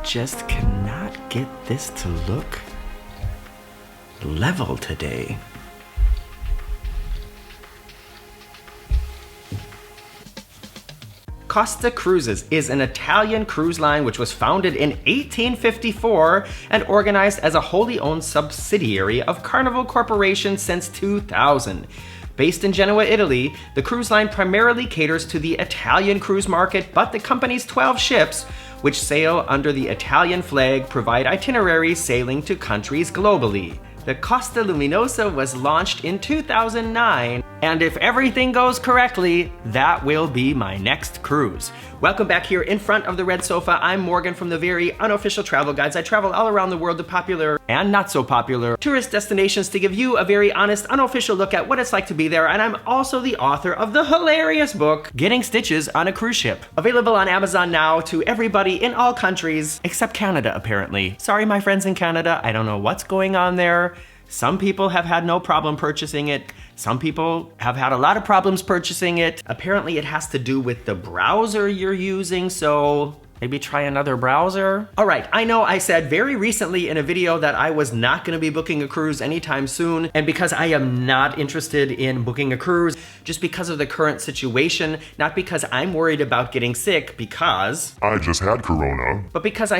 just cannot get this to look level today. Costa Cruises is an Italian cruise line which was founded in 1854 and organized as a wholly owned subsidiary of Carnival Corporation since 2000. Based in Genoa, Italy, the cruise line primarily caters to the Italian cruise market, but the company's 12 ships, which sail under the Italian flag, provide itineraries sailing to countries globally. The Costa Luminosa was launched in 2009, and if everything goes correctly, that will be my next cruise. Welcome back here in front of the red sofa. I'm Morgan from the very unofficial travel guides. I travel all around the world to popular and not so popular tourist destinations to give you a very honest, unofficial look at what it's like to be there. And I'm also the author of the hilarious book, Getting Stitches on a Cruise Ship. Available on Amazon now to everybody in all countries, except Canada apparently. Sorry my friends in Canada, I don't know what's going on there. Some people have had no problem purchasing it. Some people have had a lot of problems purchasing it. Apparently it has to do with the browser you're using, so maybe try another browser. All right, I know I said very recently in a video that I was not gonna be booking a cruise anytime soon, and because I am not interested in booking a cruise, just because of the current situation, not because I'm worried about getting sick, because I just had corona. But because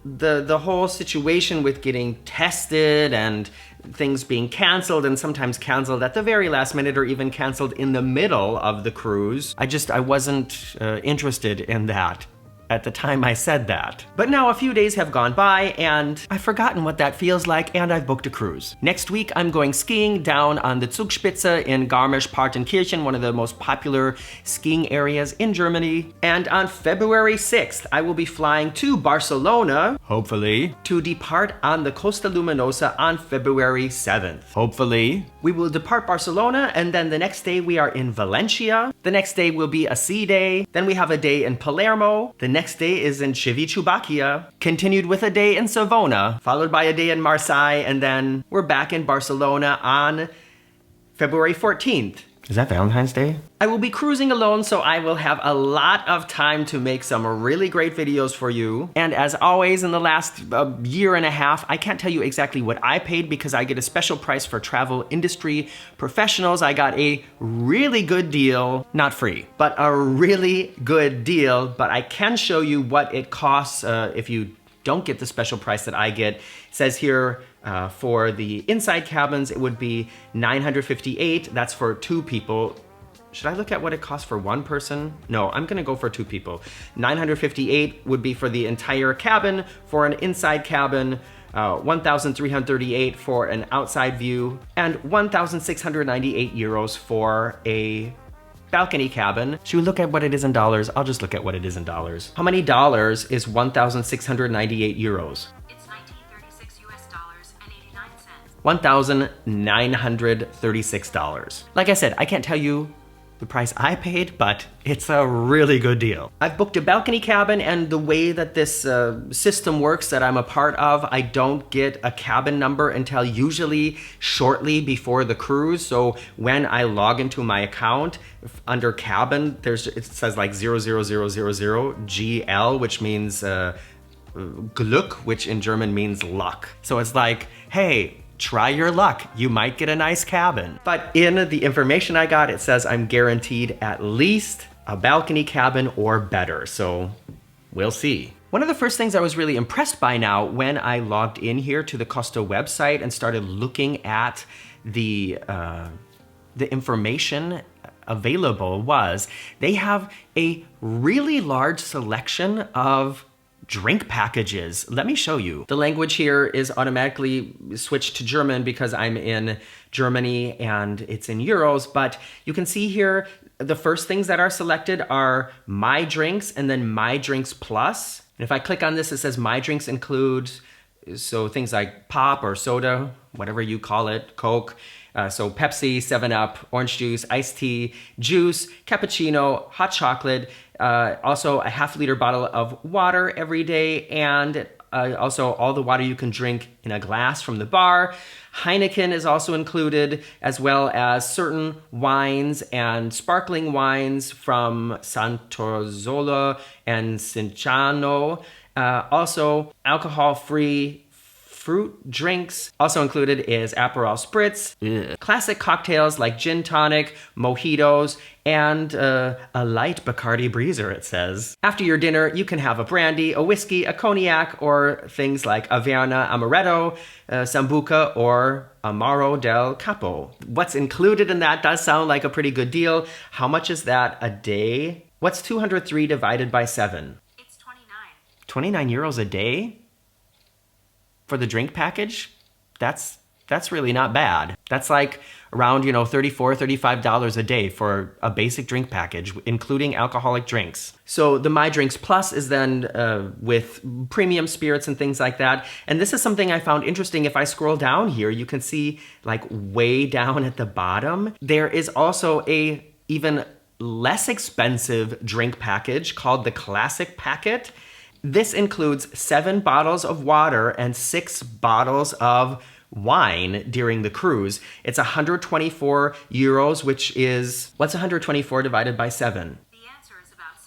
the whole situation with getting tested and things being canceled and sometimes canceled at the very last minute or even canceled in the middle of the cruise, I wasn't interested in that at the time I said that. But now a few days have gone by and I've forgotten what that feels like and I've booked a cruise. Next week I'm going skiing down on the Zugspitze in Garmisch-Partenkirchen, one of the most popular skiing areas in Germany. And on February 6th, I will be flying to Barcelona, hopefully, to depart on the Costa Luminosa on February 7th. Hopefully. We will depart Barcelona and then the next day we are in Valencia. The next day will be a sea day. Then we have a day in Palermo. The next day is in Civitavecchia, continued with a day in Savona, followed by a day in Marseille, and then we're back in Barcelona on February 14th. Is that Valentine's Day? I will be cruising alone, so I will have a lot of time to make some really great videos for you. And as always, in the last year and a half, I can't tell you exactly what I paid because I get a special price for travel industry professionals. I got a really good deal, not free, but a really good deal. But I can show you what it costs if you don't get the special price that I get. It says here, for the inside cabins, it would be $958. That's for 2 people. Should I look at what it costs for 1 person? No, I'm gonna go for 2 people. $958 would be for the entire cabin. For an inside cabin, $1,338 for an outside view, and €1,698 for a balcony cabin. Should we look at what it is in dollars? I'll just look at what it is in dollars. How many dollars is €1,698? $1,936. Like I said, I can't tell you the price I paid, but it's a really good deal. I've booked a balcony cabin, and the way that this system works that I'm a part of, I don't get a cabin number until usually shortly before the cruise. So when I log into my account, under cabin, it says like 00000 GL, which means Glück, which in German means luck. So it's like, hey, try your luck, you might get a nice cabin. But in the information I got, it says I'm guaranteed at least a balcony cabin or better, so we'll see. One of the first things I was really impressed by now when I logged in here to the Costa website and started looking at the information available was they have a really large selection of drink packages. Let me show you. The language here is automatically switched to German because I'm in Germany and it's in euros, but you can see here the first things that are selected are My Drinks and then My Drinks Plus. And if I click on this, it says My Drinks includes, so things like pop or soda, whatever you call it, Coke, so Pepsi, 7-Up, orange juice, iced tea, juice, cappuccino, hot chocolate, also a half-liter bottle of water every day, and also all the water you can drink in a glass from the bar. Heineken is also included, as well as certain wines and sparkling wines from Santorsola and Cinciano. Also, alcohol-free fruit drinks. Also included is Aperol Spritz, classic cocktails like gin tonic, mojitos, and a light Bacardi Breezer, it says. After your dinner, you can have a brandy, a whiskey, a cognac, or things like Averna Amaretto, Sambuca, or Amaro del Capo. What's included in that does sound like a pretty good deal. How much is that a day? What's 203 divided by 7? It's 29. 29 euros a day? For the drink package? That's really not bad. That's like around, $34, $35 a day for a basic drink package, including alcoholic drinks. So the My Drinks Plus is then with premium spirits and things like that. And this is something I found interesting. If I scroll down here, you can see like way down at the bottom, there is also a even less expensive drink package called the Classic Packet. This includes 7 bottles of water and 6 bottles of wine during the cruise. It's 124 euros, which is, what's 124 divided by 7? The answer is about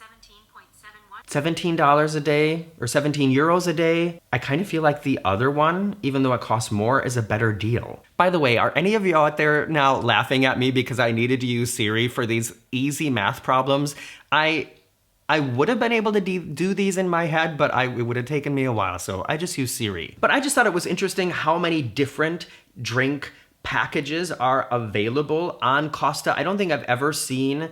17.71. $17 a day, or 17 euros a day. I kind of feel like the other one, even though it costs more, is a better deal. By the way, are any of you out there now laughing at me because I needed to use Siri for these easy math problems? I would have been able to do these in my head, but it would have taken me a while, so I just use Siri. But I just thought it was interesting how many different drink packages are available on Costa. I don't think I've ever seen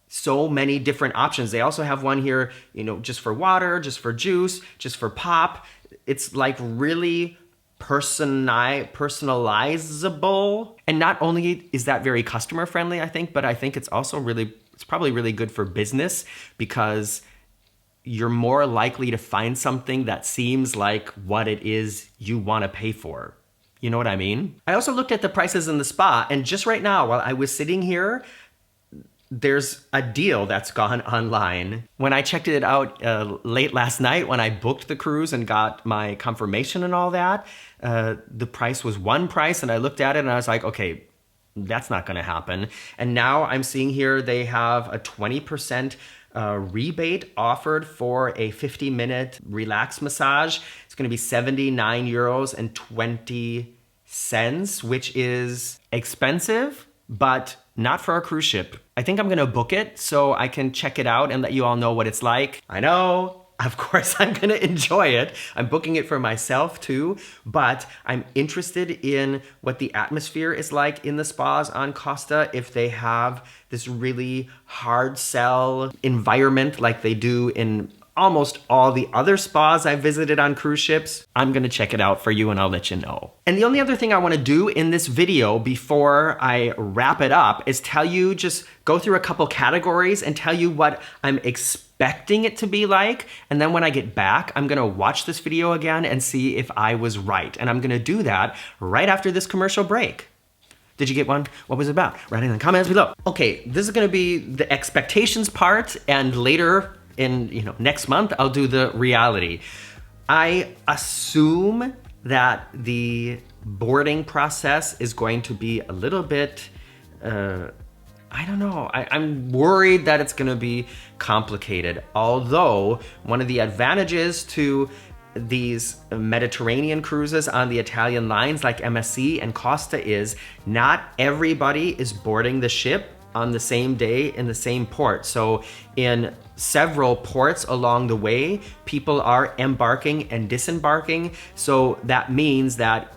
so many different options. They also have one here, just for water, just for juice, just for pop. It's like really personalizable. And not only is that very customer friendly, I think, but I think it's also it's probably really good for business because you're more likely to find something that seems like what it is you want to pay for. You know what I mean? I also looked at the prices in the spa, and just right now while I was sitting here, there's a deal that's gone online. When I checked it out late last night, when I booked the cruise and got my confirmation and all that, the price was one price, and I looked at it and I was like, okay, that's not going to happen. And now I'm seeing here they have a 20% rebate offered for a 50-minute relax massage. It's going to be 79 euros and 20 cents, which is expensive, but not for a cruise ship. I think I'm going to book it so I can check it out and let you all know what it's like. I know. Of course, I'm going to enjoy it. I'm booking it for myself too, but I'm interested in what the atmosphere is like in the spas on Costa, if they have this really hard sell environment like they do in almost all the other spas I've visited on cruise ships. I'm gonna check it out for you and I'll let you know. And the only other thing I wanna do in this video before I wrap it up is just go through a couple categories and tell you what I'm expecting it to be like. And then when I get back, I'm gonna watch this video again and see if I was right. And I'm gonna do that right after this commercial break. Did you get one? What was it about? Write it in the comments below. Okay, this is gonna be the expectations part, and later in next month, I'll do the reality. I assume that the boarding process is going to be a little bit, I don't know. I'm worried that it's gonna be complicated. Although one of the advantages to these Mediterranean cruises on the Italian lines like MSC and Costa is not everybody is boarding the ship on the same day in the same port. So in several ports along the way, people are embarking and disembarking. So that means that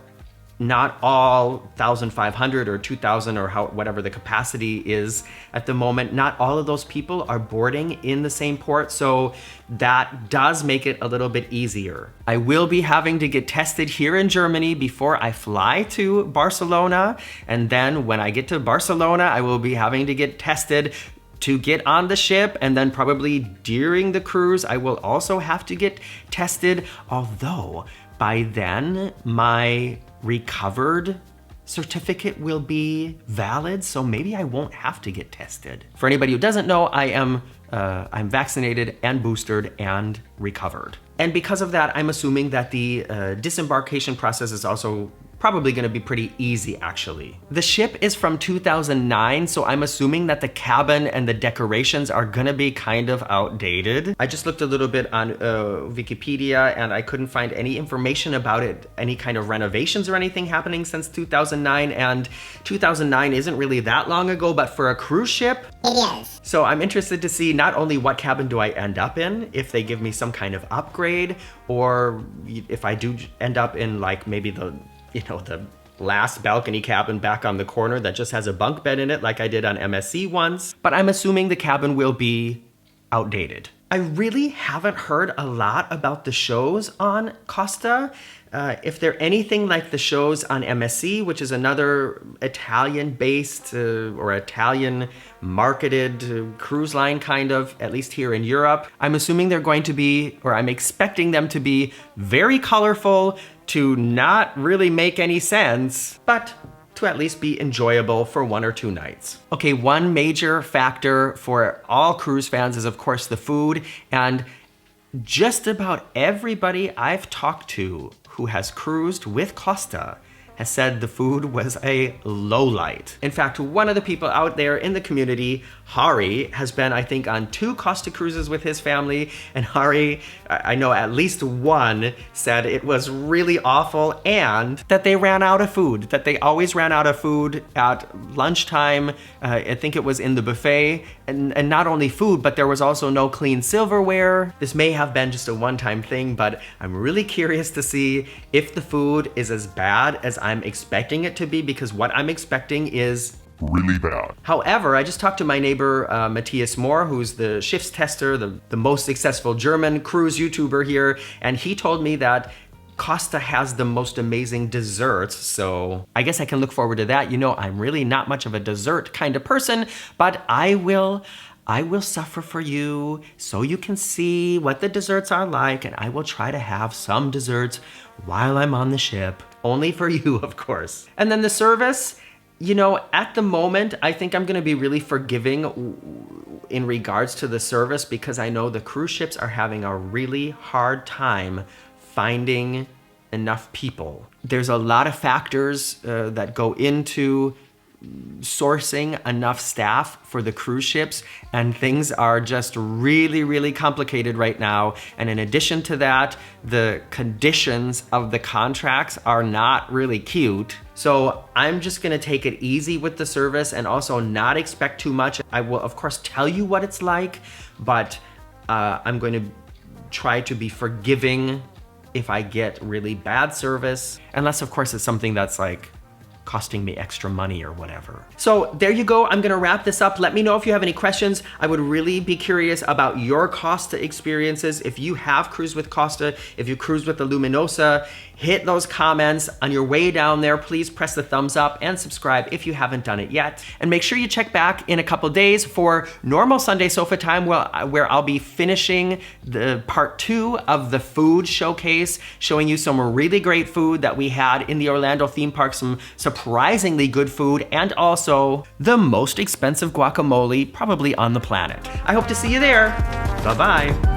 not all 1,500 or 2,000 or whatever the capacity is at the moment, not all of those people are boarding in the same port. So that does make it a little bit easier. I will be having to get tested here in Germany before I fly to Barcelona. And then when I get to Barcelona, I will be having to get tested to get on the ship, and then probably during the cruise, I will also have to get tested, although by then my recovered certificate will be valid, so maybe I won't have to get tested. For anybody who doesn't know, I'm vaccinated and boosted and recovered. And because of that, I'm assuming that the disembarkation process is also probably gonna be pretty easy actually. The ship is from 2009, so I'm assuming that the cabin and the decorations are gonna be kind of outdated. I just looked a little bit on Wikipedia and I couldn't find any information about it, any kind of renovations or anything happening since 2009, and 2009 isn't really that long ago, but for a cruise ship, It is. so I'm interested to see not only what cabin do I end up in, if they give me some kind of upgrade, or if I do end up in like maybe the last balcony cabin back on the corner that just has a bunk bed in it like I did on MSC once. But I'm assuming the cabin will be outdated. I really haven't heard a lot about the shows on Costa. If they're anything like the shows on MSC, which is another Italian-based or Italian-marketed cruise line kind of, at least here in Europe, I'm assuming they're going to be, or I'm expecting them to be very colorful, to not really make any sense, but to at least be enjoyable for 1 or 2 nights. Okay, one major factor for all cruise fans is of course the food, and just about everybody I've talked to who has cruised with Costa has said the food was a lowlight. In fact, one of the people out there in the community, Hari, has been, I think, on 2 Costa cruises with his family, and Hari, I know at least one, said it was really awful and that they ran out of food, that they always ran out of food at lunchtime. I think it was in the buffet, and not only food, but there was also no clean silverware. This may have been just a one-time thing, but I'm really curious to see if the food is as bad as I'm expecting it to be, because what I'm expecting is really bad. However, I just talked to my neighbor, Matthias Mohr, who's the Schiffs tester, the most successful German cruise YouTuber here, and he told me that Costa has the most amazing desserts, so I guess I can look forward to that. You know, I'm really not much of a dessert kind of person, but I will suffer for you so you can see what the desserts are like, and I will try to have some desserts while I'm on the ship. Only for you, of course. And then the service, you know, at the moment, I think I'm gonna be really forgiving in regards to the service, because I know the cruise ships are having a really hard time finding enough people. There's a lot of factors that go into sourcing enough staff for the cruise ships, and things are just really, really complicated right now. And in addition to that, the conditions of the contracts are not really cute. So I'm just gonna take it easy with the service and also not expect too much. I will of course tell you what it's like, but I'm going to try to be forgiving if I get really bad service, unless of course it's something that's like costing me extra money or whatever. So there you go. I'm gonna wrap this up. Let me know if you have any questions. I would really be curious about your Costa experiences. If you have cruised with Costa, if you cruised with the Luminosa, hit those comments. On your way down there, please press the thumbs up and subscribe if you haven't done it yet. And make sure you check back in a couple days for normal Sunday sofa time, where I'll be finishing the part 2 of the food showcase, showing you some really great food that we had in the Orlando theme park, some surprisingly good food, and also the most expensive guacamole probably on the planet. I hope to see you there. Bye-bye.